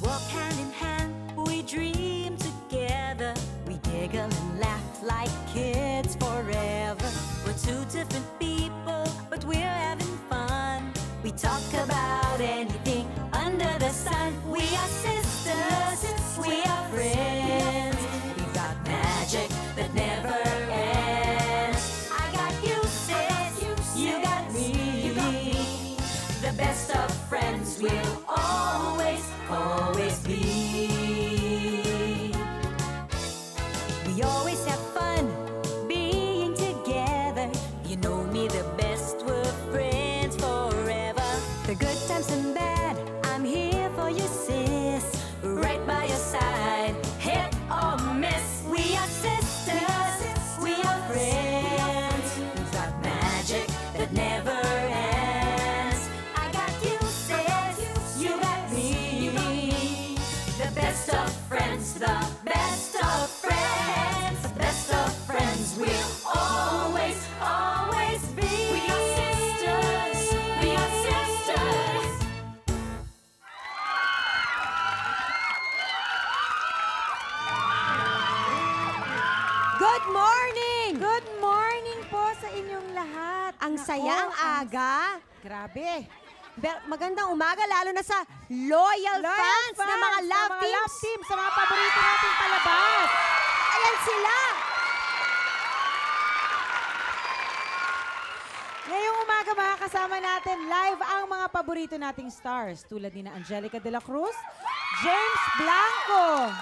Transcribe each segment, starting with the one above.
walk hand in hand, we dream together. We giggle and laugh like kids forever. We're two different people, but we're having fun. We talk about anything under the sun. We are sisters, we are friends. We've got magic that never ends. I got you, sis, you got me. The best of friends will always, always be. We always have fun being together. You know me the best, we're friends forever. The good times and bad, I'm here for you, sis. Right by your side, hit or miss. We are sisters, we are friends. We've got magic that never ends. I got you, sis, you got me. The best of friends, the best of friends. The best of friends will always, always be. We are sisters, we are sisters. Good morning! Good morning po sa inyong lahat. Ang saya, ang aga. Grabe. Magandang umaga, lalo na sa loyal fans ng mga love ng mga teams. love teams, sa mga paborito nating palabas. Ayan sila. Ngayong umaga makakasama natin live ang mga paborito nating stars tulad ni Angelica de la Cruz, James Blanco,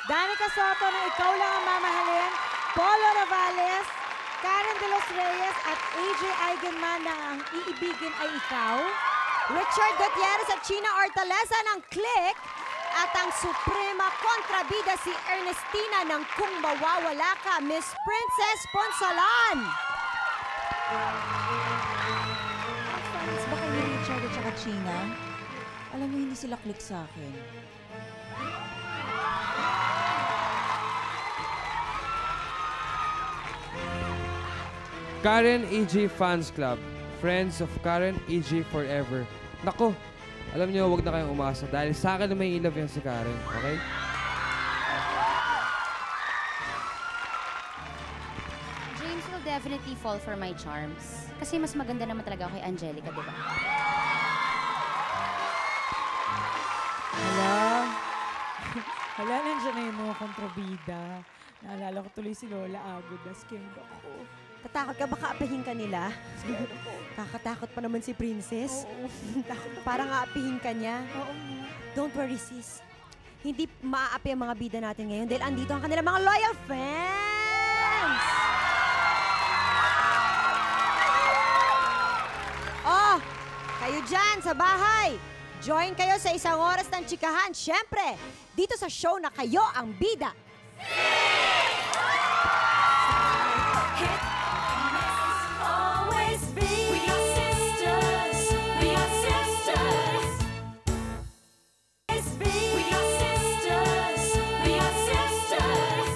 Danica Soto na Ikaw Lang Ang Mamahalin, Polo Navales, Karen de los Reyes at AJ Eigenman na Ang Iibigin Ay Ikaw, Richard Gutierrez at China Hortaleza ng Click at ang Suprema kontrabida si Ernestina ng Kung Mawawala Ka, Miss Princess Ponsalan. Fans ba kayo ni Richard at saka China? Alam mo, hindi sila click sa akin. Karen AJ Fans Club. Friends of Karen AJ Forever. Nako, alam niyo, wag na kayong umasa dahil sa akin na may ilove yan si Karen. Okay? James will definitely fall for my charms. Kasi mas maganda naman talaga ako kay Angelica, di ba? Hala. Hala, nandiyan na yung mga kontrabida. Naalala ko tuloy si Lola Agud na scared ako. Tatakot ka, baka apihin ka nila. Kakatakot pa naman si Princess. Parang aapihin ka niya. Don't worry, sis. Hindi maaapi ang mga bida natin ngayon dahil andito ang kanilang mga loyal fans! Oh, kayo dyan sa bahay, join kayo sa isang oras ng chikahan. Siyempre, dito sa show na kayo ang bida. Always be. We are sisters, we are sisters. Always be. We are sisters, we are sisters.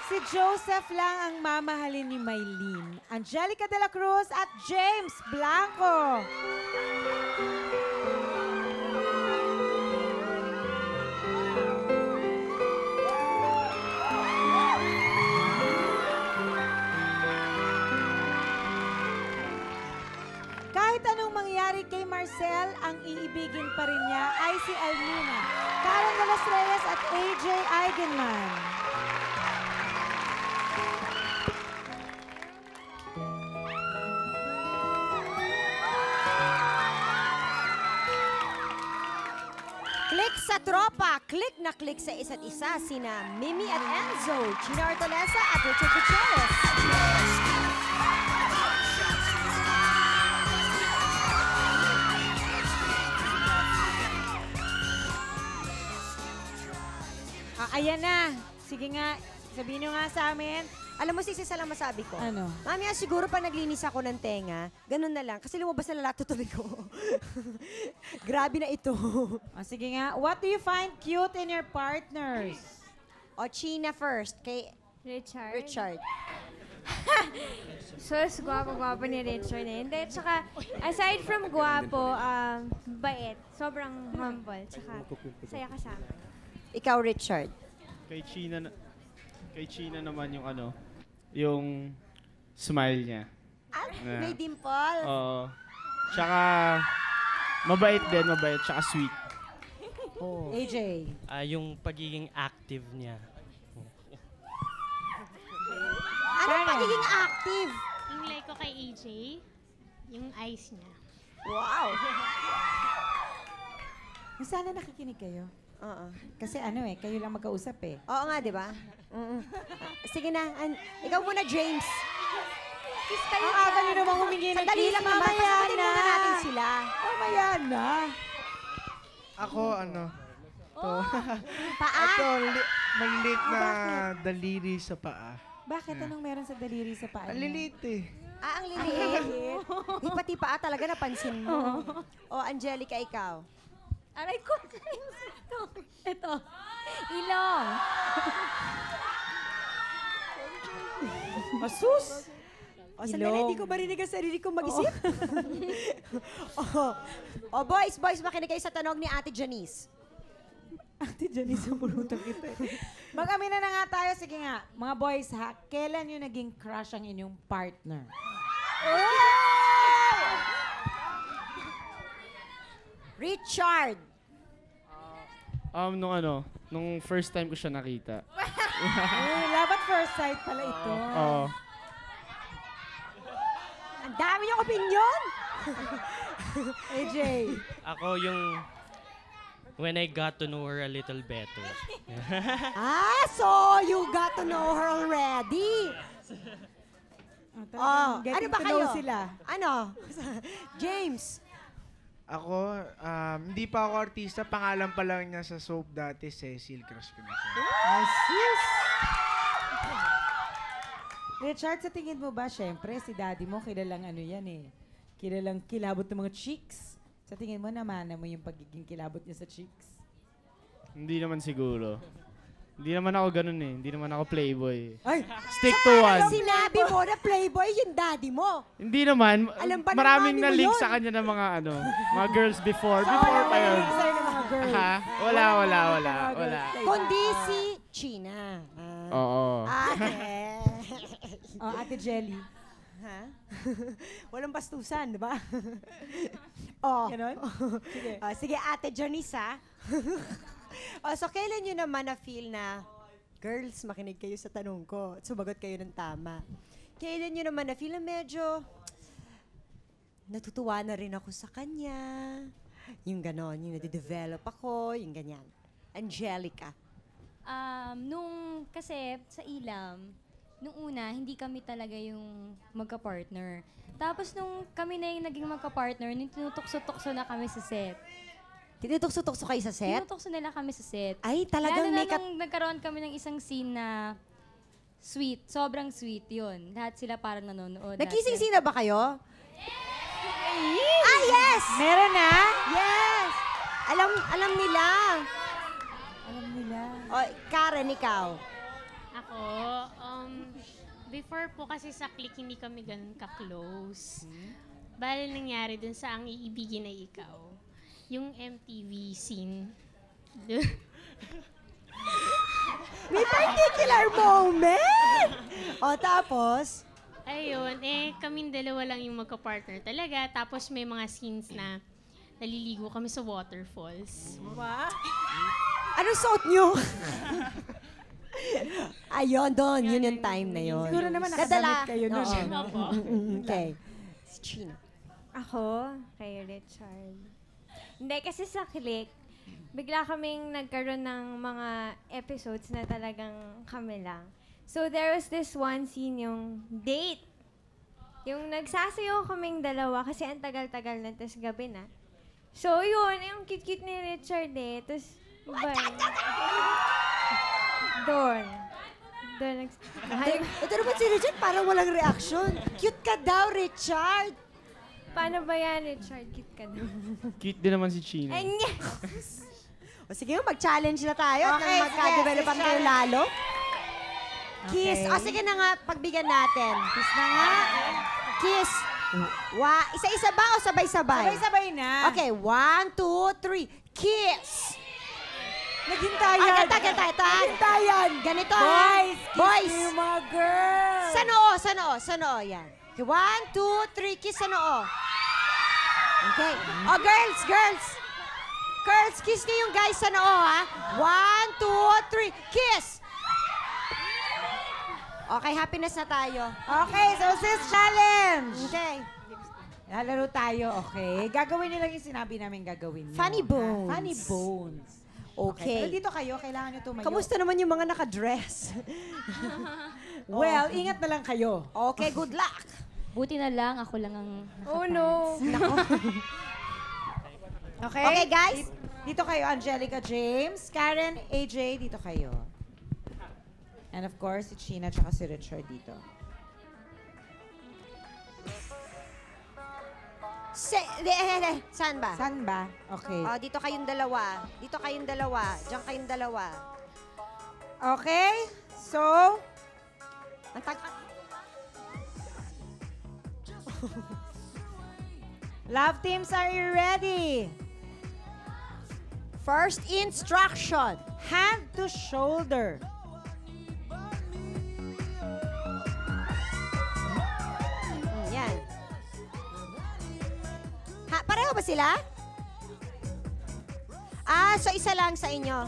Si Joseph lang ang mamahalin ni Maylene, Angelica de la Cruz at James Blanco. Kahit anong mangyari kay Marcel, ang iibigin pa rin niya ay si Almina, Karen de los Reyes at AJ Eigenman. Click sa tropa, click na click sa isa't isa, sina Mimi at Enzo, China Hortaleza at Richard Gutierrez. Ayan na. Sige nga, sabihin nyo nga sa amin. Alam mo, sis, isa lang masabi ko. Ano? Mamaya siguro pa naglinis ako ng tenga, ganun na lang. Kasi lumabas na lahat tutuloy ko. Grabe na ito. Sige nga, what do you find cute in your partners? O, China first, kay Richard. Richard. Sus, gwapo-gwapo ni Richard eh. Hindi, tsaka, aside from gwapo, bait. Sobrang humble. Tsaka, saya kasama. Ikaw, Richard. Kay China naman yung yung smile niya. May dimple. Oo. Tsaka, mabait, tsaka sweet. AJ. Yung pagiging active niya. Ano pagiging active? Yung like ko kay AJ, yung eyes niya. Wow. Sana nakikinig kayo. Oo. Kasi kayo lang magkausap eh. Oo nga, di ba? Sige na. Ikaw muna, James. Kiss kayo Ang aga nyo namang humingi ng Sandali kiss. lang naman. Pasagutin muna natin sila. Mamaya na. Ako, Paa? Ito, maliit na daliri sa paa. Bakit? Anong meron sa daliri sa paa Ang niya? lilit eh. Ang liliit. Di pati paa talaga napansin mo. O, Angelica, ikaw. Aray ko. Ito. Ilong. Masus! O, sandali, hindi ko marinig ang sarili kong mag-isip. Boys, makinig kayo sa tanong ni Ate Janice. Ate Janice, pulutan kita eh. Mag-amina na nga tayo. Sige nga, mga boys ha, kailan yung naging crush ang inyong partner? Richard! Nung first time ko siya nakita. Love at first sight pala ito. Oo. Ang dami niyong opinion! AJ. Ako yung when I got to know her a little better. So you got to know her already. Ano ba kayo? Sila. Ano? James. Ako, hindi pa ako artista. Pangalan pa lang niya sa soap dati, Cecil. Crush ko na siya. Sis! Richard, sa tingin mo ba, syempre, si daddy mo, kilalang yan eh. Kilalang kilabot ng mga chicks. Sa tingin mo, namana mo yung pagiging kilabot niya sa chicks? Hindi naman siguro. Hindi naman ako ganun eh. Hindi naman ako playboy. Ay! Stick to one. Sinabi mo na playboy yung daddy mo. Hindi naman. Alam ba ng Maraming mami mo na-link yun? sa kanya ng mga girls before. Before pa yun. Sa'yo ng mga girls. Ha? Wala. Kundi si China. Oo. Ate Jelly. Ha? Walang bastusan, di ba? Ganon? Sige. Sige, Ate Janice, ha? So kailan nyo naman na-feel na, girls, makinig kayo sa tanong ko at sumagot kayo ng tama. Kailan nyo naman na-feel na medyo natutuwa na rin ako sa kanya. Yung ganon, yung nade-develop ako, yung ganyan. Angelica. Kasi sa Ilam, nung una, hindi kami talaga yung magka-partner. Tapos nung kami na yung naging magka-partner, nung tinutukso-tukso na kami sa set. Tinutukso-tukso kayo sa set? Tinutukso nila kami sa set. Ay, talagang Lalo na may nung nagkaroon kami ng isang scene na sweet. Sobrang sweet yun. Lahat sila parang nanonood. Nag-kissing na ba kayo? Yes! Meron na? Yes! Alam nila. Alam nila. Karen, ikaw. Ako, before po kasi sa click, hindi kami ganun ka-close. Bale nangyari dun sa Ang Iibigin Ay Ikaw. Yung MTV scene. May particular moment! Tapos? Ayun, kaming dalawa lang yung magka-partner talaga. Tapos may mga scenes na naliligo kami sa waterfalls. Wow. Anong suot nyo? Ayun, doon. Yun yung time na yun. Siguro naman nakadamit kayo nun. Okay. Si Chino. Ako, kay Richard. Hindi, kasi sa Click, bigla kaming nagkaroon ng mga episodes na talagang kami lang. So, there was this one scene, yung date. Yung nagsasayaw kaming dalawa kasi ang tagal-tagal na, tapos gabi na. So, yun, yung cute-cute ni Richard eh. Tapos, doon. Ito naman si Richard, parang walang reaction. Cute ka daw, Richard. Paano ba yan, Richard? Cute ka daw. Cute din naman si Chino. Sige, mag-challenge na tayo at nang magka-developan kayo lalo. Kiss. O, sige na nga, pagbigyan natin. Kiss na nga. Kiss. Isa-isa ba o sabay-sabay? Sabay-sabay na. Okay, 1, 2, 3. Kiss! Naghintayan. Naghintayan. Ganito, Boys, Boys. kiss me, mga girls. Sa noo. Yan. Okay, 1, 2, 3. Kiss sa noo. Okay. Oh, girls. Girls, kiss niyo yung guys sa noo, ha? 1, 2, 3. Kiss! Okay, happiness na tayo. Okay, so sis challenge. Okay. Lalaro tayo, okay? Gagawin niyo lang yung sinabi namin gagawin niyo. Funny bones. Funny bones. Okay. Pero dito kayo, kailangan niyo tumayo. Kamusta naman yung mga nakadress? Well, ingat na lang kayo. Okay, good luck. Buti na lang, ako lang ang Oh no. Okay? Okay, guys. Dito kayo, Angelica James. Karen, AJ, dito kayo. And of course, si China tsaka si Richard dito. Saan ba? Saan ba? Okay. Oh, dito kayong dalawa. Diyan kayong dalawa. Okay? So, Ang love teams, are you ready? First instruction. Hand to shoulder. Yan. Pareho ba sila? So isa lang sa inyo.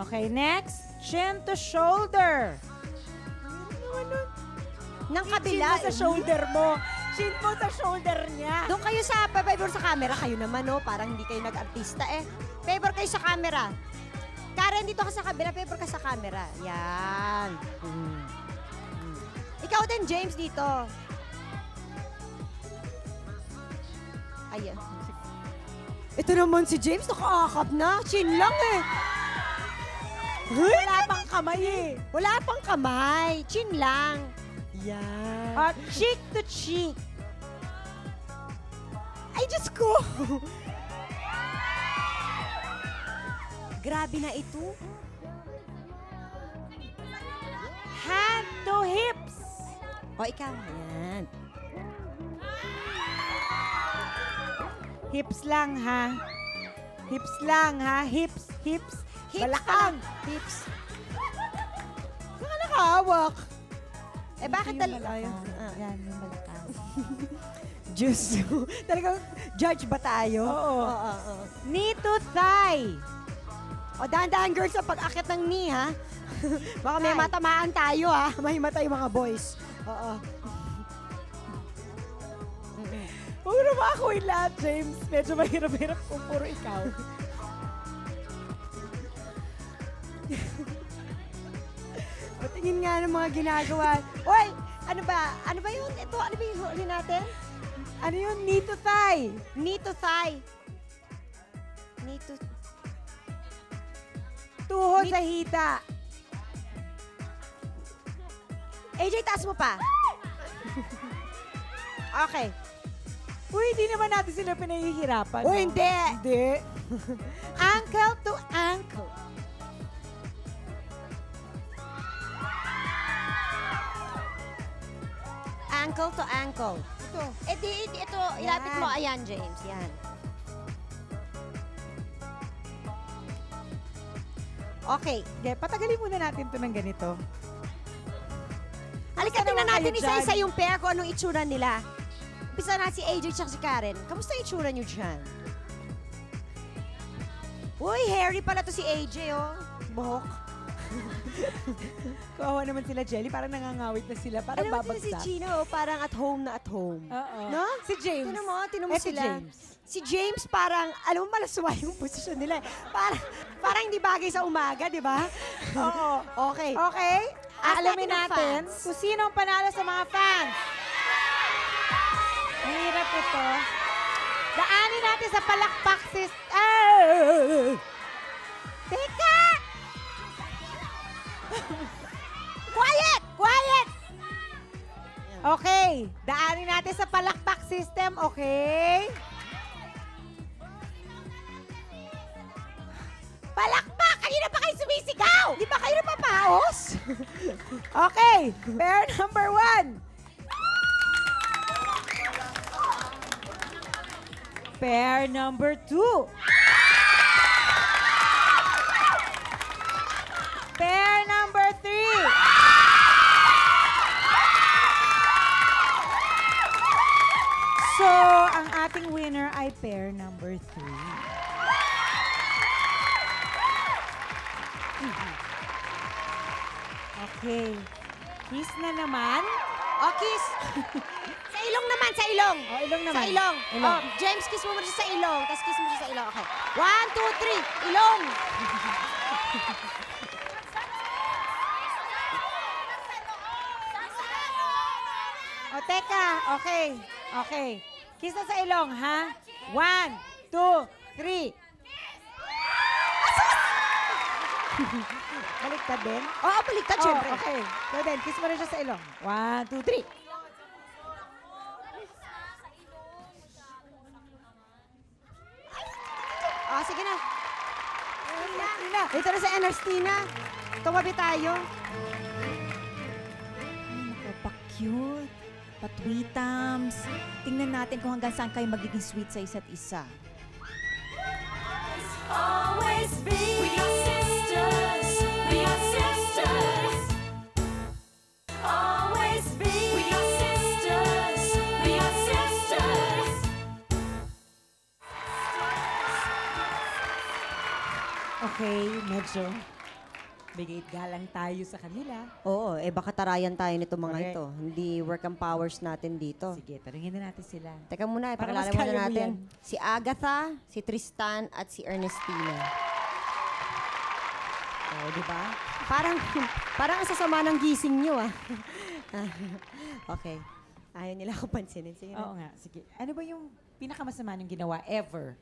Okay, next. Chin to shoulder. Nang kabila. Chin mo sa shoulder mo. Chin mo sa shoulder niya. Doon kayo sa favor sa camera. Kayo naman, no? Parang hindi kayo nag-artista eh. Favor kayo sa camera. Karen, dito ka sa kabila. Favor ka sa camera. Yan. Ikaw din, James, dito. Ayan. Ito naman si James, nakaakap na. Chin lang eh. Wala pang kamay eh. Wala pang kamay. Chin lang. Yan. At cheek to cheek. Ay, Diyos ko. Grabe na ito. Hand to hips. O, ikaw. Yan. Hips lang, ha? Hips lang, ha? Hips. Hips Balakang. Hips. Saka nakahawak. Eh, bakit Yan, yung balakang. Diyos. Talagang judge ba tayo? Oo. Knee to thigh. O, dahan-dahan girls sa pag-akit ng knee, ha? Baka may matamaan tayo, ha? Mahimatay mga boys. Oo. Huwag na ba ako yung lahat, James? Medyo mahirap-hirap kung puro ikaw. Patingin nga ng mga ginagawa. Oy! Ano ba? Ano ba yun? Ito, ano ba yung huli natin? Ano yun? Knee to thigh. Knee to thigh. Knee to... Tuhod sa hita. AJ, taas mo pa. Okay. Uy, hindi naman natin sila pinahihirapan. Uy, no? hindi. Hindi. Ankle to ankle. Ankle to ankle. Ito. Ito, ilapit mo. Ayan, James. Yan. Okay. Okay, patagalin muna natin to ng ganito. Halika, Kamusta tingnan naman natin kayo isa-isa dyan? yung pair kung anong itsura nila. Umpisa na si AJ at si Karen. Kamusta yung itsura niyo dyan? Uy, hairy pala to si AJ, oh. Buhok. Kawawa naman sila, Jelly. Parang nangangawit na sila. Parang Alam mo si babagsak. Chino, oh, parang at home na at home. Oo. No? Si James. Tinan mo Si sila. James. Si James parang, alam mo, malaswa yung posisyon nila. Parang hindi bagay sa umaga, di ba? Oo. Okay. Okay? Ask Alamin natin ang natin fans. kung sino ang panalo sa mga fans. Mahirap ito. Daanin natin sa palakpak Teka! Quiet! Quiet! Okay. Daanin natin sa palakpak system, okay? Palakpak! Kanina pa kayo sumisigaw! Di ba kayo napapaos? Okay, pair number 1. Pair number 2. Pair number 3. So, ang ating winner ay pair number 3. Okay. Kiss na naman. O, kiss. Sa ilong naman, sa ilong. Oh, ilong naman. Sa ilong. Ilong. Oh, James, kiss mo muna siya sa ilong. Tapos kiss mo siya sa ilong. Okay. 1, 2, 3. Ilong. O, teka. Okay. Okay. Kiss na sa ilong, ha? 1, 2, 3. Baliktad din? Oo, baliktad, syempre. Okay. So then, kiss mo rin siya sa ilong. 1, 2, 3. Oh, sige na. Ito na sa Ernestina. Tumabi tayo. Naku, pa-cute. Pa-tweetams. Tingnan natin kung hanggang saan kayo magiging sweet sa isa't isa. Always be. We are sisters. We are sisters. Always be. We are sisters. We are sisters. Okay, medyo bigay galang tayo sa kanila. Oo, baka tarayan tayo nito mga Correct. ito. Hindi work ang powers natin dito. Sige, tanungin na natin sila. Teka muna, Para ipakilala mas muna kaya mo natin. yan. Si Agatha, si Tristan, at si Ernestina. Oo, di ba? Parang ang sasama ng gising nyo, ah. Okay. Ayaw nila ako pansinin. Sige Oo na. nga, sige. Ano ba yung pinakamasama niyong ginawa ever?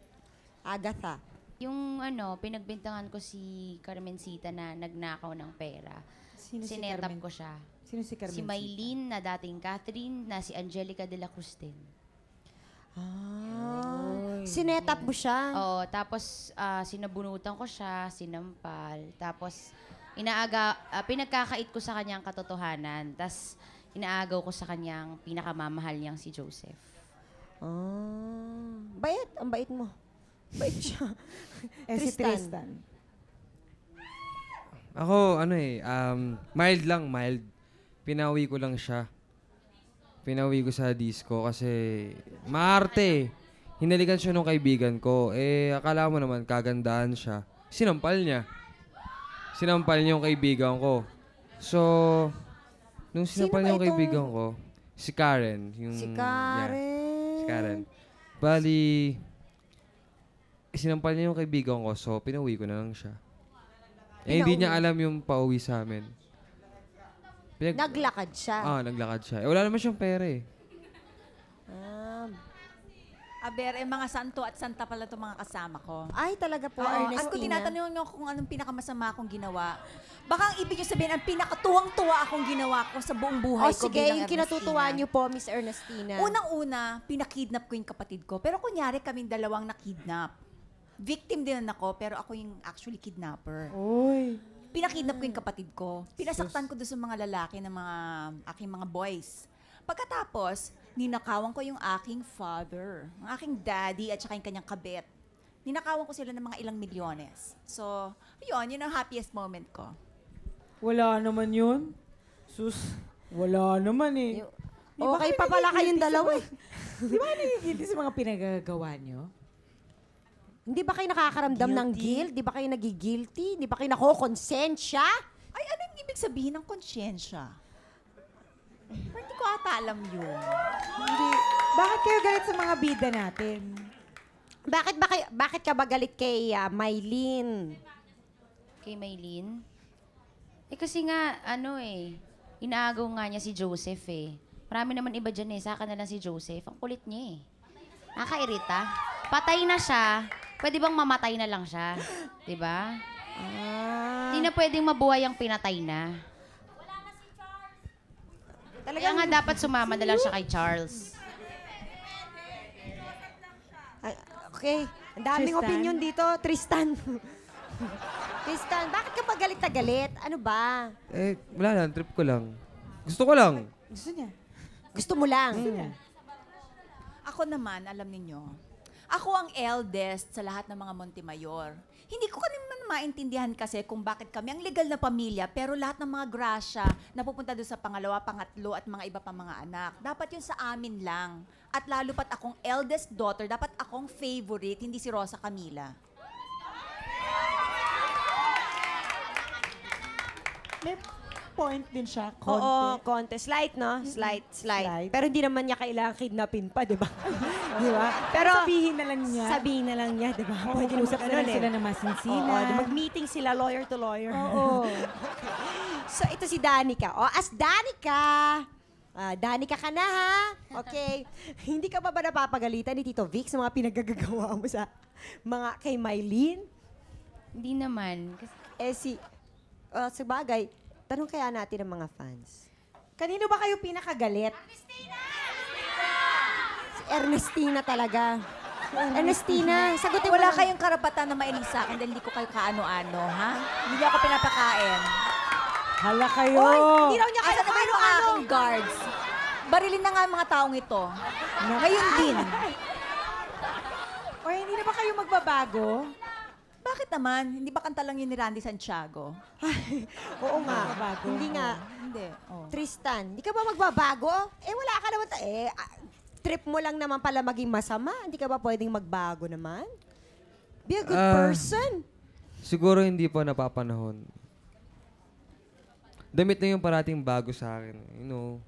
Agatha. Yung pinagbintangan ko si Carmencita na nagnakaw ng pera. Sino si Sinetap Carmen? ko siya. Sino si Carmencita? Si Maylene na dating Catherine na si Angelica de la Cruz din. Sinetap mo siya? Oo, tapos sinabunutan ko siya, sinampal. Tapos pinagkakait ko sa kanyang katotohanan. Tapos inaagaw ko sa kanyang pinakamamahal niyang si Joseph. Bait. Ang bait mo. Bait siya. Si Tristan. Ako, mild lang, mild. Pinawi ko lang siya. Pinawi ko sa disco kasi maarte. Hinalikan siya nung kaibigan ko. Akala mo naman, kagandahan siya. Sinampal niya. Sinampal niya yung kaibigan ko. So, nung sinampal niya yung kaibigan ko, si Karen. Si Karen. Yeah, si Karen. Bali, sinampal niya yung kaibigan ko, so pinauwi ko na lang siya. Hindi niya alam yung pauwi sa amin. Naglakad siya? Naglakad siya. Wala naman siyang pera eh. Aber, mga santo at santa pala itong mga kasama ko. Ay, talaga po, At Ernestina. kung tinatanong niyo kung anong pinakamasama akong ginawa, baka ang ibig niyo sabihin, ang pinakatuwang-tuwa akong ginawa ko sa buong buhay ko sige, bilang yung kinatutuwa Ernestina. niyo po, Miss Ernestina. Unang-una, pinakidnap ko yung kapatid ko. Pero kunyari kaming dalawang nakidnap. Victim din ako, pero ako yung actually kidnapper. Uy. Pinakidnap ko yung kapatid ko. Pinasaktan ko doon sa mga lalaki ng mga aking mga boys. Pagkatapos, ninakawan ko yung aking father, ang aking daddy at saka yung kanyang kabit. Ninakawan ko sila ng mga ilang milyones. So, yun ang happiest moment ko. Wala naman yun. Sus, wala naman eh. Okay pa pala kayong dalawa eh. Di ba nagigilty sa mga pinagagawa nyo? Hindi ba kayo nakakaramdam ng guilt? Di ba kayo nagigilty? Di ba kayo nakokonsensya? Ay, ano yung ibig sabihin ng konsyensya? Hindi ko ata alam yun. Hindi. Bakit kayo galit sa mga bida natin? Bakit ka ba galit kay Maylene? Kay Maylene? Kasi nga, inaagaw nga niya si Joseph eh. Marami naman iba dyan sa akin na lang si Joseph. Ang kulit niya eh. Nakairita. Patay na siya. Pwede bang mamatay na lang siya? Diba? Hindi na pwedeng mabuhay ang pinatay na. Kaya nga dapat sumama na lang siya kay Charles. Okay. Ang daming Tristan? opinion dito, Tristan. Tristan, bakit ka pa galit na galit? Ano ba? Eh, wala lang. Trip ko lang. Gusto ko lang. Gusto niya. Gusto mo lang. Ako naman, alam ninyo, ako ang eldest sa lahat ng mga Montemayor. Hindi ko naman maintindihan kasi kung bakit kami ang legal na pamilya, pero lahat ng mga grasya napupunta doon sa pangalawa, pangatlo at mga iba pa mga anak. Dapat yun sa amin lang. At lalo pat akong eldest daughter, dapat akong favorite, hindi si Rosa Camila. May point din siya. Oo, konti. Slight, no? Slight. Pero hindi naman niya kailangan kidnapin pa, di ba? Di ba? Pero sabihin na lang niya. Sabihin na lang niya, di ba? Pwede usap na lang sila na masinsina. Oo, mag-meeting sila, lawyer to lawyer. Oo. So, ito si Danica. O, as Danica, Danica ka na, ha? Okay. Hindi ka pa ba napapagalitan ni Tito Vic sa mga pinagagagawa mo sa mga kay Mylene? Hindi naman. Sa bagay, tanong kaya natin ng mga fans. Kanino ba kayo pinakagalit? Si Ernestina talaga. Ernestina, sagutin mo Wala lang. kayong karapatan na mainig sa akin dahil hindi ko kayo kaano-ano, ha? Hindi niyo ako pinapakain. Hala kayo. Oy, hindi raw niya kayo Asa naman yung aking guards? Barilin na nga ang mga taong ito. Ngayon din. O hindi na ba kayo magbabago? Bakit naman? Hindi ba kanta lang yun ni Randy Santiago? Oo nga. Magbabago. Hindi nga. Hindi. Oh. Tristan, hindi ka ba magbabago? Eh, wala ka naman. Trip mo lang naman pala maging masama. Hindi ka ba pwedeng magbago naman? Be a good person. Siguro hindi pa napapanahon. Damit na yung parating bago sa akin. You know.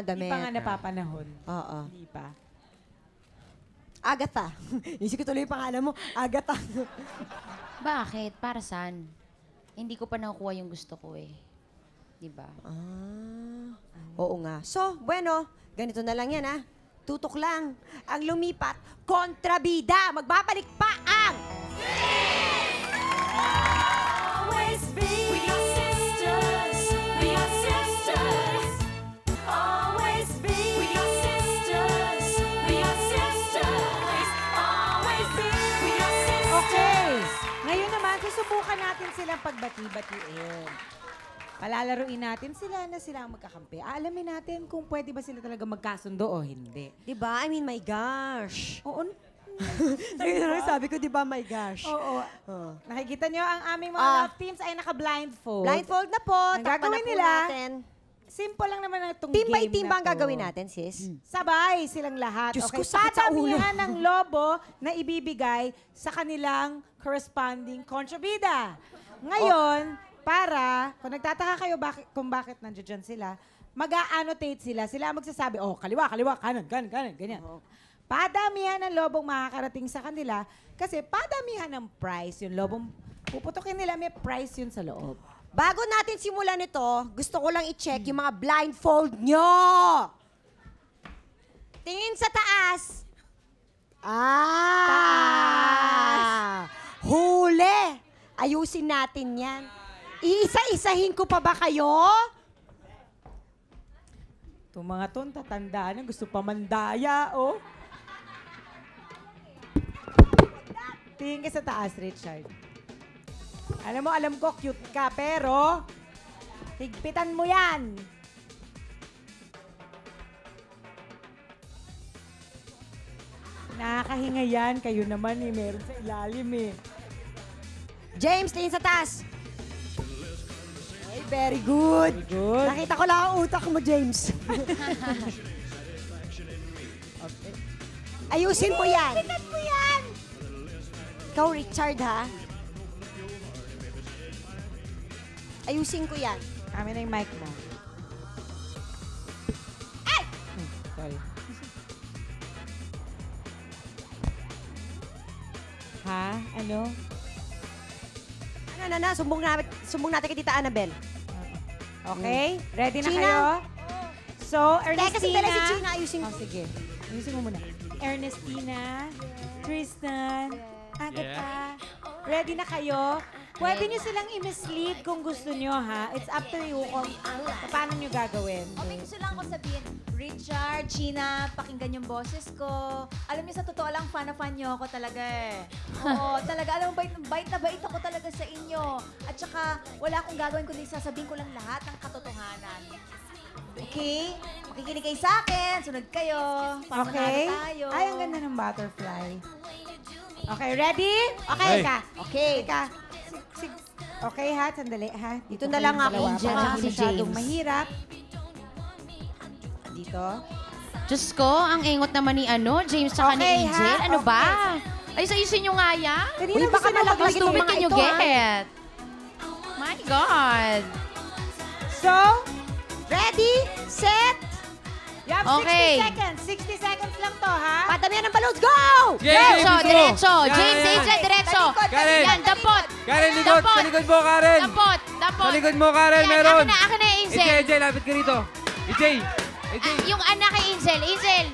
Damit. Hindi pa nga napapanahon. Oo. Hindi pa. Agatha. Isip ko tuloy yung pangalan mo. Agatha. Bakit? Para saan? Hindi ko pa nakukuha yung gusto ko eh. Diba? Oo nga. So, bueno, ganito na lang yan, ha? Tutok lang. Ang lumipat, kontrabida. Magbabalik pa ang... Always be. We are sisters. We are sisters. Always be. We are sisters. We are sisters. Always be. We are sisters. Okay. Ngayon naman, susubukan natin silang pagbati-batiin. Palalaruin natin sila na sila ang magkakampi. Aalamin natin kung pwede ba sila talaga magkasundo o hindi. Diba? I mean, my gosh. Oo. Sabi ko, diba, my gosh. Oo. Nakikita nyo, ang aming mga love teams ay naka-blindfold. Blindfold na po. Ang gagawin nila, natin. simple lang naman na itong Team by game team na ba ang to. gagawin natin, sis? Sabay silang lahat. Diyos ko, Okay, sakit sa ulo. tatamihan ng lobo na ibibigay sa kanilang corresponding kontrabida. Ngayon, para, kung nagtataka kayo kung bakit nandiyan sila, mag-a-annotate sila. Sila ang magsasabi, kaliwa, kanan, ganyan. Padamihan ng lobong makakarating sa kanila kasi padamihan ng prize. Yung lobong puputokin nila, may prize yun sa loob. Bago natin simulan ito, gusto ko lang i-check yung mga blindfold nyo. Tingin sa taas. Huli. Ayusin natin yan. Iisa-isahin ko pa ba kayo? Itong mga to, tatandaan na gusto pa mandaya, oh. Tingin ka sa taas, Richard. Alam ko, cute ka, pero higpitan mo yan. Nakakahinga yan. Kayo naman eh, meron sa ilalim eh. James, tingin sa taas. Ay, very good. Very good. Nakita ko lang ang utak mo, James. Okay. Ayusin mo yan. Higpitan mo yan! Ikaw, Richard, ha? Ayusin ko yan. Amin na yung mic mo. Ay! Sorry. Ha? Ano? Ano, sumbong natin kay Tita Annabel. Okay? Ready na Gina? kayo? So, Teka, Ernestina. sandali si Gina, ayusin ko. Sige. Ayusin mo muna. Ernestina, Tristan, Agatha. Ready na kayo? Pwede nyo silang i-mislead kung gusto nyo, ha? It's up to you kung paano nyo gagawin. Okay, gusto lang ako sabihin, Richard, Gina, pakinggan yung boses ko. Alam niyo, sa totoo lang, fan na fan niyo ako talaga eh. Oo, talaga. Alam mo, bait na bait ako talaga sa inyo. At saka, wala akong gagawin kundi sasabihin ko lang lahat ng katotohanan. Okay? Makikinig kayo sa akin. Sunod kayo. Para Okay? manalo tayo. Ay, ang ganda ng butterfly. Okay, ready? Okay Hey. ka. Okay. Ka. Okay ha, sandali ha. Dito na lang ako, dalawa, Angel, para si hindi masyadong James. mahirap. Dito. Diyos ko, ang engot naman ni James tsaka ni Okay, Angel. ha? Ano ba? Okay. Ayusin nyo nga yan. Kanina Uy, baka gusto nyo malaglag maglagay itong ng mga Can you ito, ha? get? My God. So, ready, set. You have Okay. 60 seconds. 60 seconds lang to, ha? Patamihan ng balloons, go! Diretso, gusto mo. diretso. Yan, James, yan, yan. Angel, diretso. Karen. Yan, dapot. Karen, likod! Dapot. Sa likod mo, Karen! Dapot, dapot. Sa likod mo, Karen, Yan, meron! akin na, Angel. EJ, lapit ka rito. EJ! EJ! Yung anak kay Angel, Angel.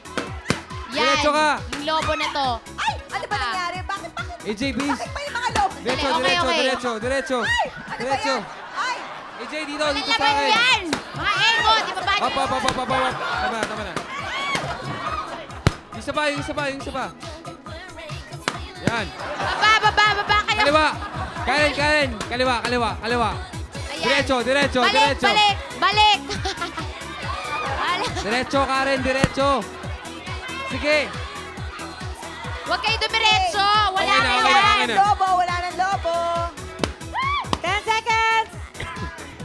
Yan, Diretso ka. yung lobo na to. Ay! Ano ba nangyari? Bakit? EJ, please! Bakit pa yung mga loob? Diretso, Okay, diretso, okay. diretso, diretso. Ano ba Diretso. yan? Ay! EJ, dito, dito sa Laban akin. yan! Mga engot, di ba ba? Up. Tama na. Yung isa pa, yung isa pa. Yan. Baba kayo. Kaliwa. Karen. Kaliwa. Ayan. Diretso. Balik. Diretso, Karen, diretso. Sige. Huwag kayo dumiretso. Wala Okay na, na okay na, yan. okay na. Lobo! Wala ng lobo! 10 seconds.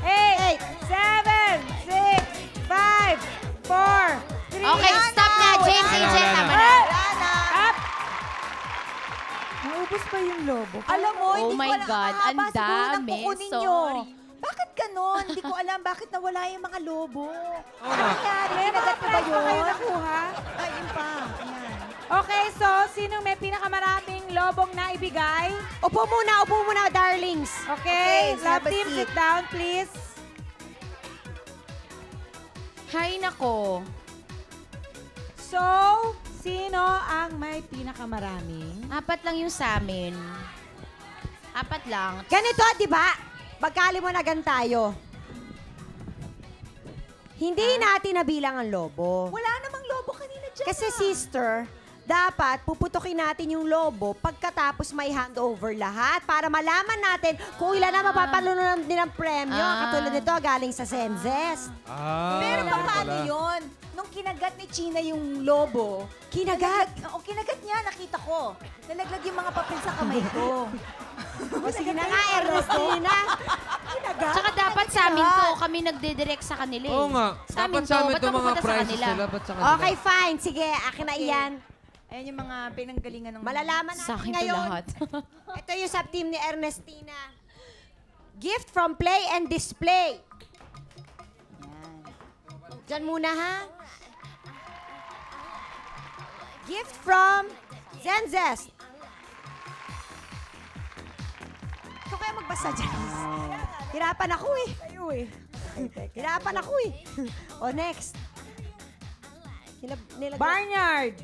8, 7, 6, 5, 4, 3, Okay, stop na. James, Wala, Angel, wala tama na. na. Wala na! Up. Naubos pa yung lobo. Alam mo, Oh hindi my ko alam. God, Mahaba ang siguro ng dami. kukunin Sorry. nyo. Bakit ganon? Hindi ko alam bakit nawala yung mga lobo. Ano nga. nangyari? May mga Kinagat ko ba prize pa kayo yun? nakuha? Ay, yun pa. Ayan. Okay, so, sinong may pinakamaraming lobong na ibigay? Upo muna, darlings. Okay, Okay, love have a team, seat. sit down, please. Hay nako. So, sino ang may pinakamaraming? 4 lang yung sa amin. 4 lang. Ganito, di ba? Magkaliwanagan tayo. Hindi natin nabilang ang lobo. Wala namang lobo kanina dyan. Kasi sister, dapat puputukin natin yung lobo pagkatapos may handover lahat para malaman natin kung ilan na mapapalunan din ng premyo. Katulad nito, galing sa Senzes. Pero ganun paano pala. yun? Nung kinagat ni China yung lobo, Kinagat? Oo, kinagat niya, nakita ko. Nalaglag yung mga papel sa kamay ko. O sige na nga, Ernestina. Tsaka dapat sa amin to, kami nagdidirect sa kanila eh. Oo nga. Sa amin Dapat sa amin ba't itong mga mapupunta sa prizes kanila? nila. Ba't sa kanila? Okay, fine. Sige, akin na iyan. Ayan yung mga pinanggalingan ng... Malalaman Sa natin akin to ngayon. lahat. Ito yung sub-team ni Ernestina. Gift from Play and Display. Diyan muna, ha? Gift from Zenzest. Ikaw kaya magbasa dyan. Hirapan ako eh. Hirapan ako eh. O, next. Barnyard.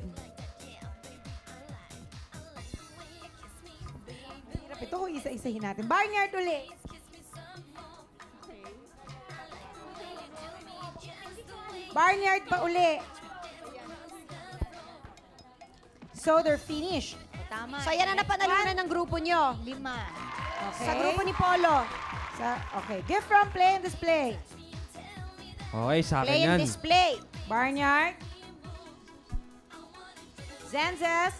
Hirap ito kung isa-isahin natin. Barnyard uli. Barnyard pa uli. So, they're finished. Tama. So, yan ang napanalunan ng grupo nyo. 5. Okay. Sa grupo ni Polo. Okay. Gift from Play and Display. Okay, sa akin Play yan. and Display. Barnyard. Zenzes.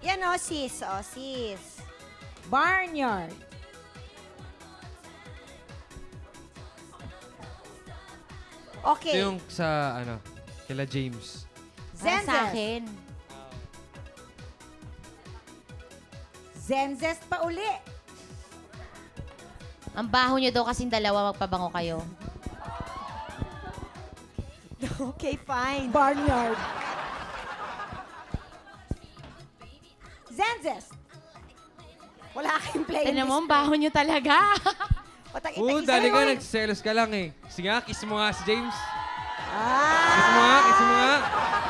Yan o, sis. O, sis. Barnyard. Okay. Ito yung sa, kila James. Para sa akin. Zenzes pa uli. Ang baho nyo daw kasing dalawa, magpabango kayo. Okay, fine. Barnyard. Zenzes. Wala kayong Play and Tignan mo, ang Display. baho nyo talaga. Dali ka, nagselos ka lang eh. Sige nga, kiss mo nga si James. Ah! Kiss mo nga.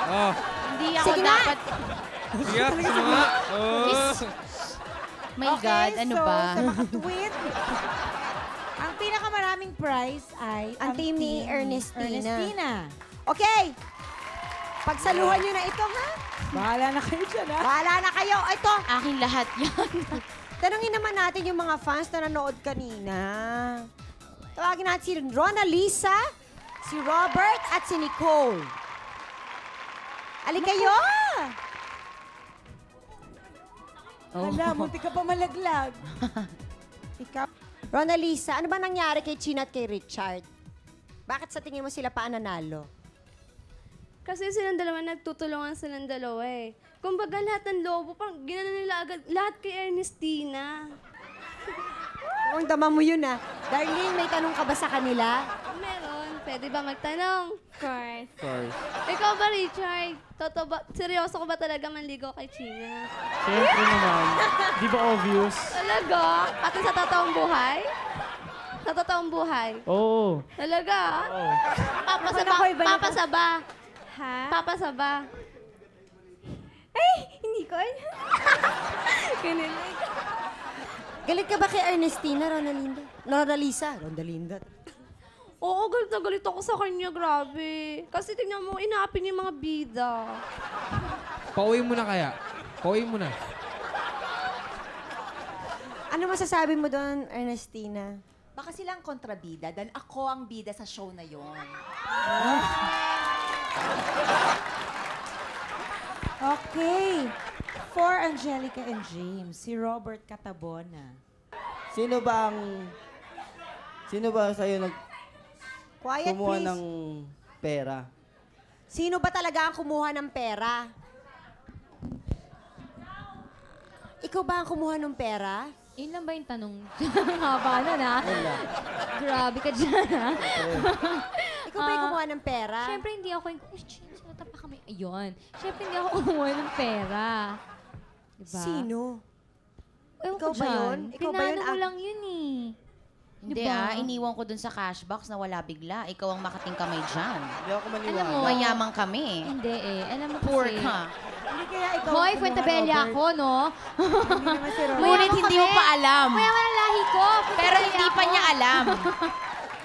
Oh. Hindi ako Sige na. dapat... Sige nga, kiss mo nga. Oh. My God, ano so, ba? sa makatwin, ang pinakamaraming prize ay Ang team ni Ernestina. Ernestina. Okay. Pagsaluhan nyo na ito, ha? Bahala na kayo dyan, ha? Bahala na kayo. Ito. Aking lahat yan. Tanungin naman natin yung mga fans na nanood kanina. Tawagin natin si Rona Lisa, si Robert, at si Nicole. Ali kayo! Hala, munti ka pa malaglag. Ikaw. Rona Lisa, ano ba nangyari kay China at kay Richard? Bakit sa tingin mo sila pa nanalo? Kasi silang dalawa, nagtutulungan silang dalawa eh. Kumbaga lahat ng lobo, parang ginano nila agad, lahat kay Ernestina. Ang dama mo yun, ah. Darling, may tanong ka ba sa kanila? Meron, pwede ba magtanong? Of course. Ikaw ba, Richard? Totoo ba, seryoso ko ba talaga manligaw kay China? Siyempre naman. Di ba obvious? Talaga? Pati sa totoong buhay? Sa totoong buhay? Oo. Talaga? Oo. Papasaba? Papasaba? Ha? Papasaba? Ay, hindi ko alam. Kinilig. Galit ka ba kay Ernestina, Ronalinda? Rona Lisa? Rondalinda. Oo, galit na galit ako sa kanya, grabe. Kasi tingnan mo, inaapi niya yung mga bida. Pauwi mo na kaya. Pauwi mo na. Ano masasabi mo doon, Ernestina? Baka silang kontrabida dahil ako ang bida sa show na yon. Okay. For Angelica and James, si Robert Catabona. Sino ba sa'yo Quiet, kumuha please. ng pera? Sino ba talaga ang kumuha ng pera? Ikaw ba ang kumuha ng pera? Yun lang ba yung tanong? Haba na na. Grabe ka dyan, ha? Ikaw ba yung kumuha ng pera? Siyempre, hindi ako yung... Sinata pa kami. Ayun. Siyempre, hindi ako kumuha ng pera. Diba? Sino? Ewan Ikaw ko ba dyan. yun? Ikaw ba yun? Pinano mo lang yun, eh. Hindi iniwan ko dun sa cash box na wala bigla. Ikaw ang makating kamay dyan. Hindi ako maniwala. Alam mo, Mayamang kami. Hindi eh. Alam mo Poor kasi... ka. Hindi kaya ikaw Hoy, kumuha, Fuentebella Robert? ako, no? Hindi naman si Robert. Ngunit hindi mo pa alam. Mayaman ang lahi ko. Pero hindi pa niya alam.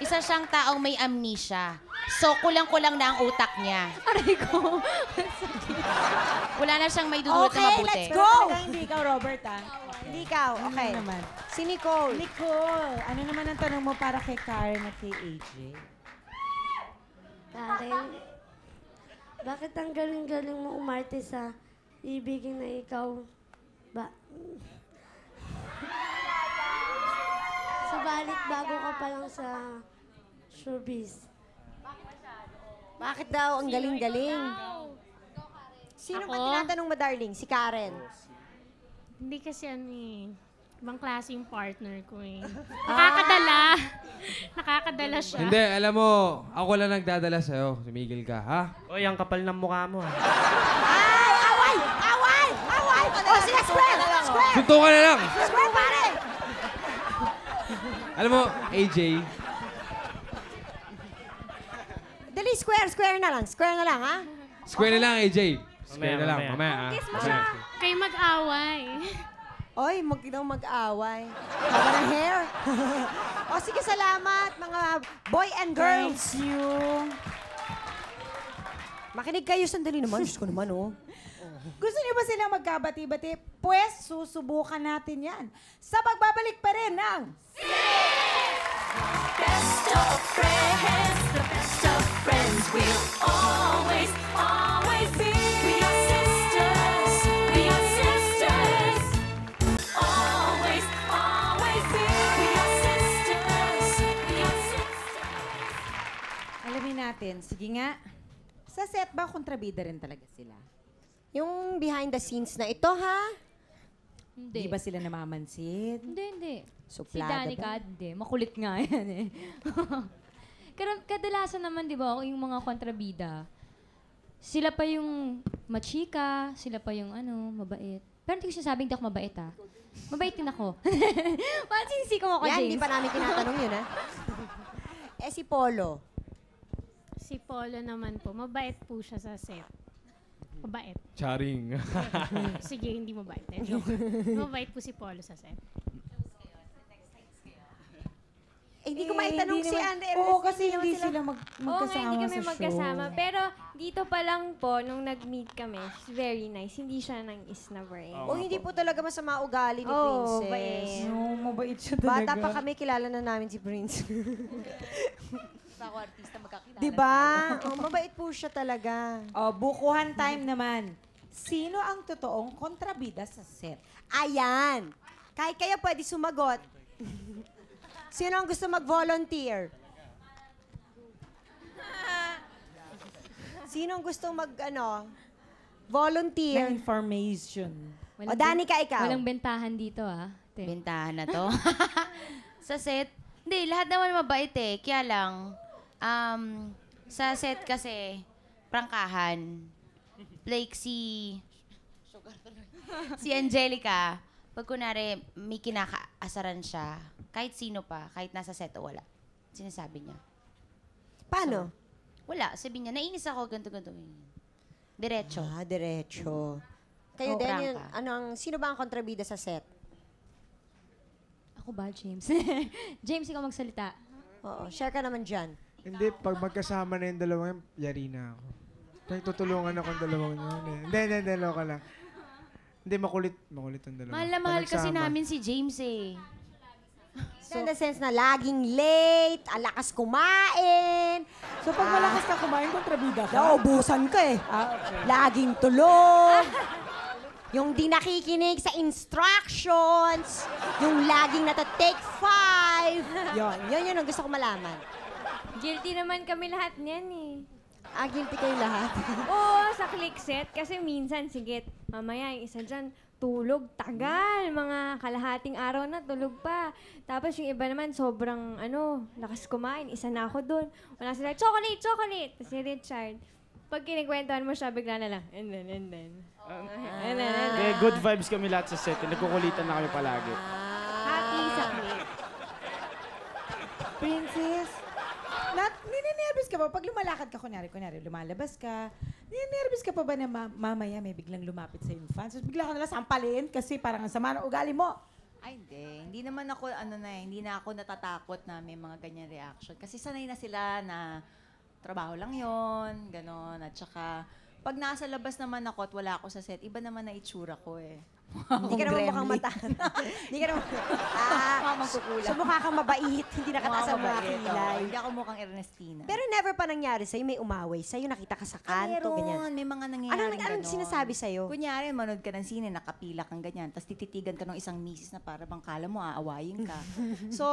Isa siyang taong may amnesia. So, kulang-kulang na ang utak niya. Aray ko. Wala na siyang may dudulot na Okay, mabuti. let's go! Talaga hindi ikaw, Robert, ha? Hindi ikaw. Okay. Ano naman? Si Nicole. Nicole, ano naman ang tanong mo para kay Karen at kay AJ? Karen, bakit ang galing-galing mo umarte sa ibigin na ikaw? Subalit bago ka pa lang sa showbiz. Bakit daw ang galing-galing? Sino ba Ako? tinatanong mo, darling? Si Karen. Hindi kasi ano eh. Ibang klase yung partner ko eh. Nakakadala. Nakakadala siya. Hindi, alam mo, ako lang nagdadala sa'yo. Sumigil ka, ha? Oy, ang kapal ng mukha mo. Ay! Away! Away! Away! O, sige, square! Square! Sunto ka na lang! Square, pare! Alam mo, AJ, Dali, square. Square na lang. Square na lang, ha? square na lang, AJ. Square na lang, Mamaya. mamaya, ha? Kiss mo Mamaya. siya. Kayo mag-away. Oy, daw mag-away. Haba ng hair. O, sige, salamat, mga boy and girls. Thank you. Makinig kayo, sandali naman. Diyos ko naman, oh. Gusto niyo ba silang magkabati-bati? Pwes, susubukan natin yan. Sa pagbabalik pa rin ng... Best of friends, the best of friends will always, always be. We are sisters, we are sisters. Always, always be. We are sisters, we are sisters. Alamin natin. Sige nga. Sa set ba, kontrabida rin talaga sila? Yung behind the scenes na ito, ha? Di ba sila namamansin? Hindi. Si Suplada Danica, ba? hindi. Makulit nga yan eh. Kadalasan naman, di ba, yung mga kontrabida, sila pa yung machika, sila pa yung mabait. Pero hindi ko sinasabing hindi ako mabait, ha? Mabait din ako. Pansinsi ko ako, Yan, James. hindi pa namin tinatanong yun, ha? Eh, si Polo. Si Polo naman po, mabait po siya sa set. Mabait. Charing. Sige, hindi mabait. Joke. Mabait po si Polo sa set. Hindi ko maitanong si Anne Ernest. Oo, kasi hindi naman sila Oo magkasama nga, hindi kami sa magkasama. show. Pero dito pa lang po, nung nag-meet kami, she's very nice. Hindi siya nang isna brain. O hindi po talaga masama ugali ni Oo, Princess. bait. No, mabait siya talaga. Bata pa kami, kilala na namin si Prince. Ako artista magkakilala. Diba? Oh, mabait po siya talaga. Bukuhan time naman. Sino ang totoong kontrabida sa set? Ayan. Kahit kayo pwede sumagot. Sino ang gusto mag-volunteer? Sino ang gusto volunteer? Na information. O, Danica, ikaw. Walang bentahan dito, Te. Bentahan na to. Sa set, hindi, lahat naman mabait eh. Kaya lang, sa set kasi, prangkahan. Like si Angelica, pag kunwari may kinakaasaran siya, kahit sino pa, kahit nasa set o wala, sinasabi niya. Paano? Wala, sabi niya, nainis ako, ganito. Diretso. Diretso. Kayo Oo, din, prangka. sino ba ang kontrabida sa set? Ako ba, James? James, ikaw magsalita. Oo, share ka naman dyan. Hindi, pag magkasama na yung dalawang yan, yari na ako. Kaya tutulungan ako ng dalawang yun eh. Hindi, loka lang. Hindi, makulit ang dalawa. Mahal na mahal kasi namin si James eh. So, in the sense na laging late, alakas kumain. So, pag malakas ka kumain, kontrabida ka? Naubusan ka eh. Okay. Laging tulog. Yung di nakikinig sa instructions. Yung laging nata-take 5. Yun ang gusto ko malaman. Guilty naman kami lahat niyan eh. Guilty kayo lahat. Oo, sa click set. Kasi minsan, sige, mamaya yung isa dyan, tulog, tagal. Mga kalahating araw na, tulog pa. Tapos yung iba naman, sobrang, lakas kumain. Isa na ako dun. Wala sila, chocolate! Tapos si Richard, pag kinikwentuhan mo siya, bigla na lang, and then. Kaya good vibes kami lahat sa set. Nagkukulitan na kami palagi. Happy sa click. Princess, nininervous ka ba? Pag lumalakad ka, kunyari, lumalabas ka, nininervous ka pa ba na mamaya may biglang lumapit sa yung fans? So, bigla ka nalang sampalin kasi parang ang sama ng ugali mo. Ay, hindi. Hindi naman ako, hindi na ako natatakot na may mga ganyan reaction. Kasi sanay na sila na trabaho lang yon, ganon. At saka, pag nasa labas naman ako at wala ako sa set, iba naman na itsura ko eh. Hindi ka naman mukhang mata. Hindi ka naman... magkukulang. So mukha kang mabait, hindi nakataas ang mga kilay. Hindi ako mukhang Ernestina. Pero never pa nangyari sa'yo, may umaway sa'yo, nakita ka sa kanto, ganyan. May mga nangyayaring Anong sinasabi sa'yo? Kunyari, manood ka ng sine, nakapila kang ganyan, tapos tititigan ka ng isang misis na para bang kala mo, aawayin ka. So,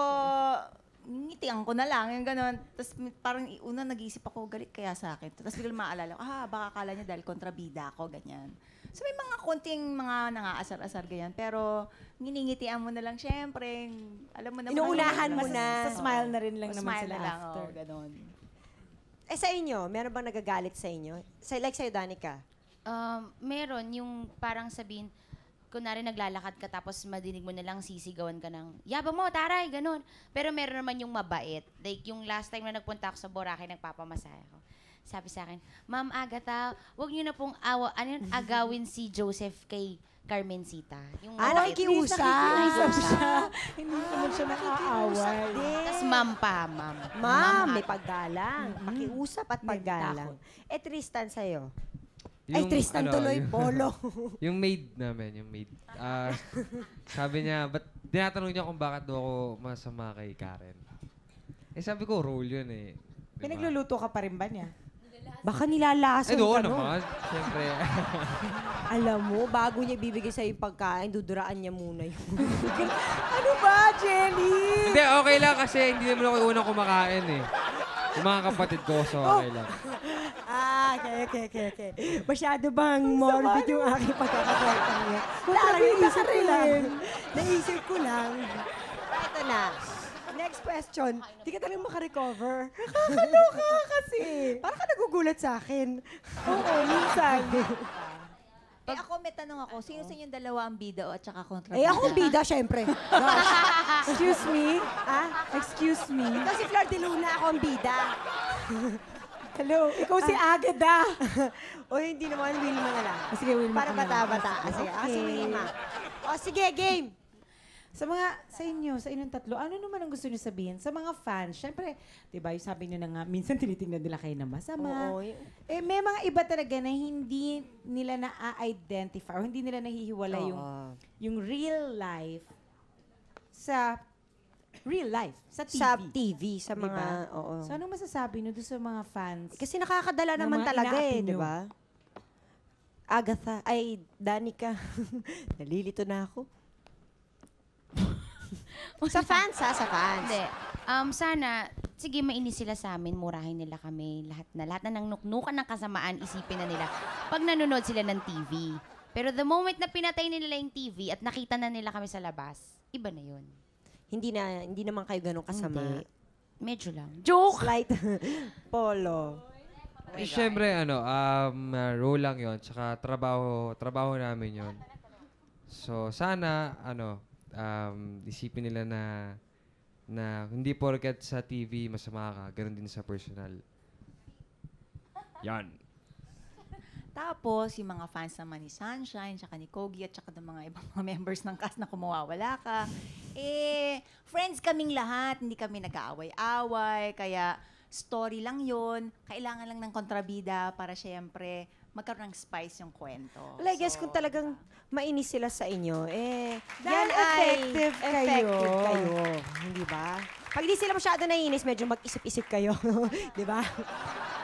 ngitian ko na lang, yung gano'n. Tapos parang una nag-iisip ako, galit kaya sa akin. Tapos biglang maalala ko, baka kala niya dahil kontrabida ako, ganyan. So may mga konting mga nangaasar-asar ganyan. Pero nginingitian mo na lang, syempre. Alam mo naman. Inuunahan mo na. Sa smile na rin lang naman smile sila na lang, after. Ganon. Sa inyo, meron bang nagagalit sa inyo? Like sa'yo, Danica? Meron yung parang sabihin, kunwari naglalakad ka tapos madinig mo na lang sisigawan ka ng, yaba mo, taray, ganun. Pero meron naman yung mabait. Like yung last time na nagpunta ako sa Boracay, nagpapamasahe ako. Sabi sa akin, Ma'am Agatha, huwag niyo na pong agawin si Joseph kay Carmencita. Yung nakikiusap. Nakikiusap siya. Hindi naman siya nakaaway. Tapos ma'am pa, ma'am. Ma'am, may paggalang. Pakiusap at paggalang. Tristan sa'yo. Tristan tuloy, Polo. Yung maid namin, yung maid. Sabi niya, tinatanong niya kung bakit daw ako masama kay Karen. Sabi ko, role yun eh. Diba? Pinagluluto ka pa rin ba niya? Baka nilalason doon ka, no? naman. Siyempre. Alam mo, bago niya bibigay sa'yo yung pagkain, duduraan niya muna yun. Ano ba, Jelly? Hindi, okay lang kasi hindi naman ako yung unang kumakain eh. Yung mga kapatid ko, so okay lang. Okay. Masyado bang morbid yung aking pagkakakwenta niya? Naisip ko lang. Naisip ko lang. Ito na. Next question. Di ka talagang makarecover. Nakakaloka kasi. Parang ka nagugulat sa akin. Oo, minsan. Ako may tanong ako, sino sa inyong dalawa ang bida o at saka kontrabida? Ako bida, syempre. Excuse me? Excuse me? Kasi Flor de Luna, ako ang bida. Hello, Ikaw si Agada. O hindi naman, Wilma na lang. Sige, Wilma Para ka na lang. bata-bata. Sige, si Wilma. O sige, game. Sa inyong tatlo, ano naman ang gusto niyo sabihin? Sa mga fans, syempre, di ba, yung sabi niyo na nga, minsan tinitingnan nila kayo na masama. Oo. May mga iba talaga na hindi nila na-identify o hindi nila nahihiwala yung real life sa sa TV. Sa TV, sa Diba? mga, oo. So, anong masasabi niyo doon sa mga fans? Kasi nakakadala ng naman mga talaga inaapi di nyo? ba? Agatha, Danica. Nalilito na ako. Sa fans, sa fans. Hindi. Sana, sige, mainis sila sa amin, murahin nila kami. Lahat na ng nuknukan ng kasamaan, isipin na nila pag nanonood sila ng TV. Pero the moment na pinatay nila yung TV at nakita na nila kami sa labas, iba na yun. Hindi naman kayo ganun kasama. Hindi. Medyo lang. Joke! Slight. Polo. Siyempre, role lang yon, tsaka trabaho namin yon. So, sana, isipin nila na hindi porket sa TV masama ka, ganun din sa personal. Yan. Tapos, yung mga fans naman ni Sunshine, tsaka ni Kogi, at tsaka ng mga ibang mga members ng cast na kumawawala ka, friends kaming lahat, hindi kami nag-aaway-away, kaya story lang yon. Kailangan lang ng kontrabida para syempre magkaroon ng spice yung kwento. Well, I guess kung talagang mainis sila sa inyo, Dahil effective kayo. Hindi ba? Pag di sila masyado naiinis, medyo mag-isip-isip kayo. Di ba?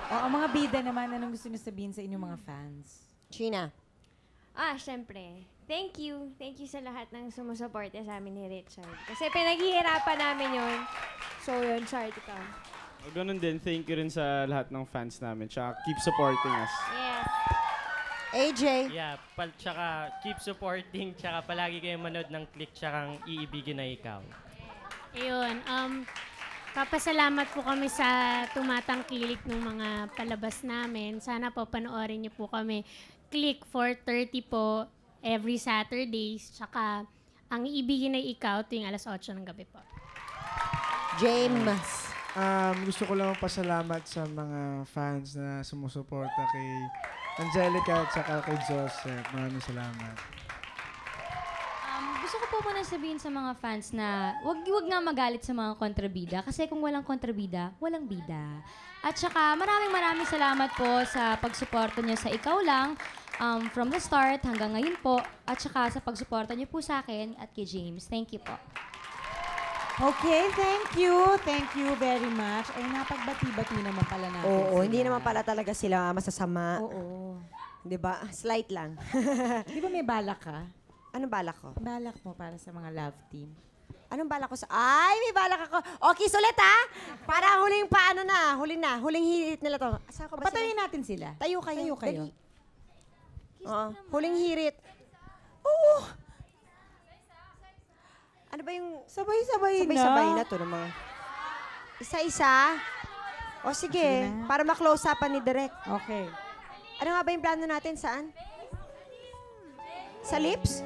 Ang mga bida naman, anong gusto niyo sabihin sa inyong mga fans? China. Syempre. Thank you. Thank you sa lahat ng sumusuporta sa amin ni Richard. Kasi pinaghihirapan namin yun. So yun, Chard, ikaw. Ganun din, thank you rin sa lahat ng fans namin. Tsaka keep supporting us. Yes. AJ. Yeah, tsaka keep supporting, tsaka palagi kayong manood ng Click, tsaka iibigin na ikaw. Ayun, papasalamat po kami sa tumatangkilik ng mga palabas namin. Sana po panoorin niyo po kami. Click 4:30 po every Saturdays. Tsaka ang iibigin na ikaw tuwing 8:00 ng gabi po. James. Gusto ko lang pasalamat sa mga fans na sumusuporta kay Angelica at saka kay Joseph. Maraming salamat. Gusto ko po muna sabihin sa mga fans na wag nga magalit sa mga kontrabida kasi kung walang kontrabida, walang bida. At saka maraming salamat po sa pagsuporta niyo sa Ikaw Lang from the start hanggang ngayon po at saka sa pagsuporta niyo po sa akin at kay James. Thank you po. Okay, thank you. Thank you very much. Ay, napagbati-bati naman pala natin. Oo, sila. hindi naman pala talaga sila masasama. Oo. Di ba? Slight lang. Di ba may balak ka? Anong balak ko? Balak mo para sa mga love team. Anong balak ko sa... Ay, may balak ako. Okay, sulit ha? Para huling paano na. Huling hirit nila to. Asa ko ba Patayin natin sila. Tayo kayo. Tayo kayo. Oo. Huling hirit. Oo. Ano ba yung... Sabay-sabay na. Sabay-sabay na to ng mga... Isa-isa? O sige, para ma-close upan ni Direk. Okay. Ano nga ba yung plano natin? Saan? Sa lips?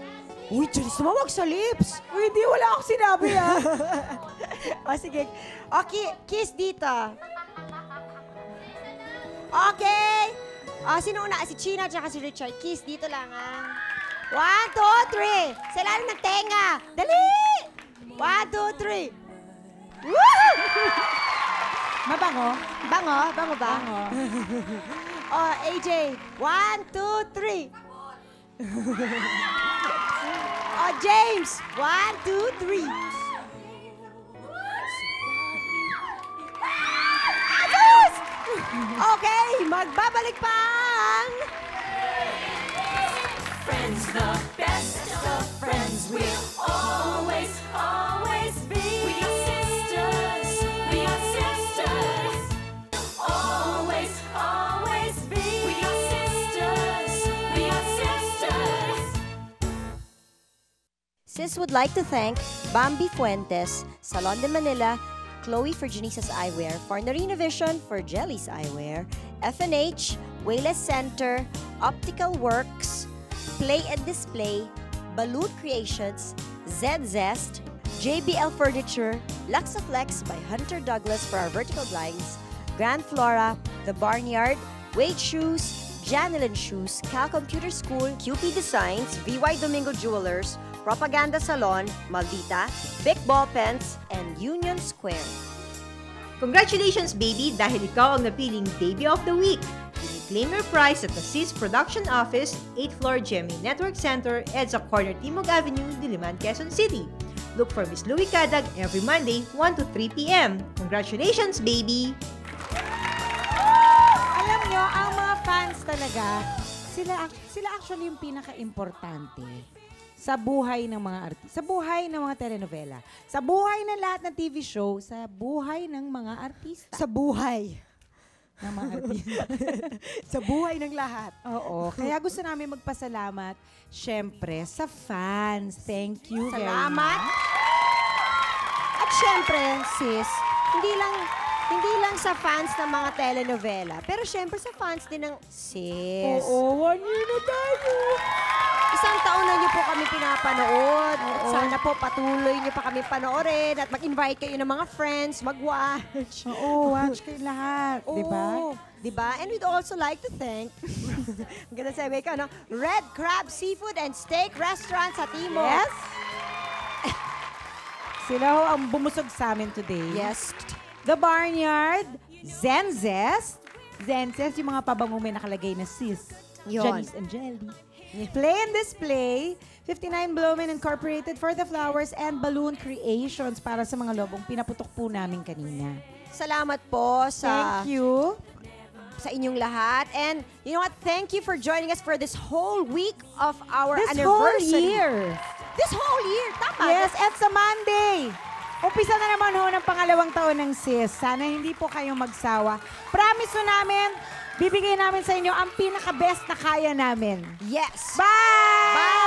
Uy, Charis naman, wag sa lips. Uy, hindi, wala akong sinabi ha. O sige. Okay, kiss dito. Okay. O, sino una? Si China at si Richard. Kiss dito lang ha. 1, 2, 3. Sa ilalim ng tenga. Dali! 1, 2, 3. Woo! Mabango? Bango? Bango ba? Bango. Oh, AJ. 1, 2, 3. Oh, James. 1, 2, 3. Agos! Okay, magbabalik pa ang... Friends, the best of friends, we'll always, always be. We are sisters, we are sisters. Always, always be. We are sisters, we are sisters. Sis would like to thank Bambi Fuentes, Salon de Manila, Chloe for Janice's Eyewear, for Narina Vision for Jelly's Eyewear, FNH, Wayless Center, Optical Works, Play and Display, Balut Creations, Zest, JBL Furniture, Luxaflex by Hunter Douglas for our vertical blinds, Grand Flora, The Barnyard, Wade Shoes, Janelin Shoes, Cal Computer School, QP Designs, VY Domingo Jewelers, Propaganda Salon, Maldita, Bic Ball Pens, and Union Square. Congratulations, baby, dahil ikaw ang napiling Baby of the Week. Claim your prize at the CIS Production Office, 8th floor GMA Network Center, EDSA Corner Timog Avenue, Diliman, Quezon City. Look for Miss Louie Cadag every Monday, 1 to 3 p.m. Congratulations, baby! Alam nyo, ang mga fans talaga, sila actually yung pinaka-importante sa buhay ng mga artista, sa buhay ng mga telenovela, sa buhay ng lahat ng TV show, sa buhay ng mga artista. Sa buhay ng mga artista. Sa buhay ng lahat. Oo. Kaya gusto namin magpasalamat, syempre, sa fans. Thank you very Salamat. much. At syempre, sis, hindi lang sa fans ng mga telenovela, pero syempre sa fans din ng sis. Oo, 1 year na tayo. Isang taon na niyo po kami pinapanood. At sana po patuloy niyo pa kami panoorin at mag-invite kayo ng mga friends, mag-watch. Oo, watch kayo lahat. Diba? Diba? And we'd also like to thank, ang ganda sabi ka, no? Red Crab Seafood and Steak Restaurant sa Timog. Yes. Sila ho ang bumusog sa amin today. Yes. The Barnyard, Zenzest. Zenzest, yung mga pabango may nakalagay na sis. Yun. Janice and Jelly. Play and Display, 59 Blomin Incorporated for the Flowers and Balloon Creations para sa mga lobong pinaputok po namin kanina. Salamat po sa... Thank you. Sa inyong lahat. And you know what? Thank you for joining us for this whole week of our This anniversary. whole year. This whole year. Tama. Yes, at sa Monday. Umpisa na naman ho ng pangalawang taon ng sis. Sana hindi po kayong magsawa. Promise ho namin, bibigay namin sa inyo ang pinaka-best na kaya namin. Yes. Bye! Bye!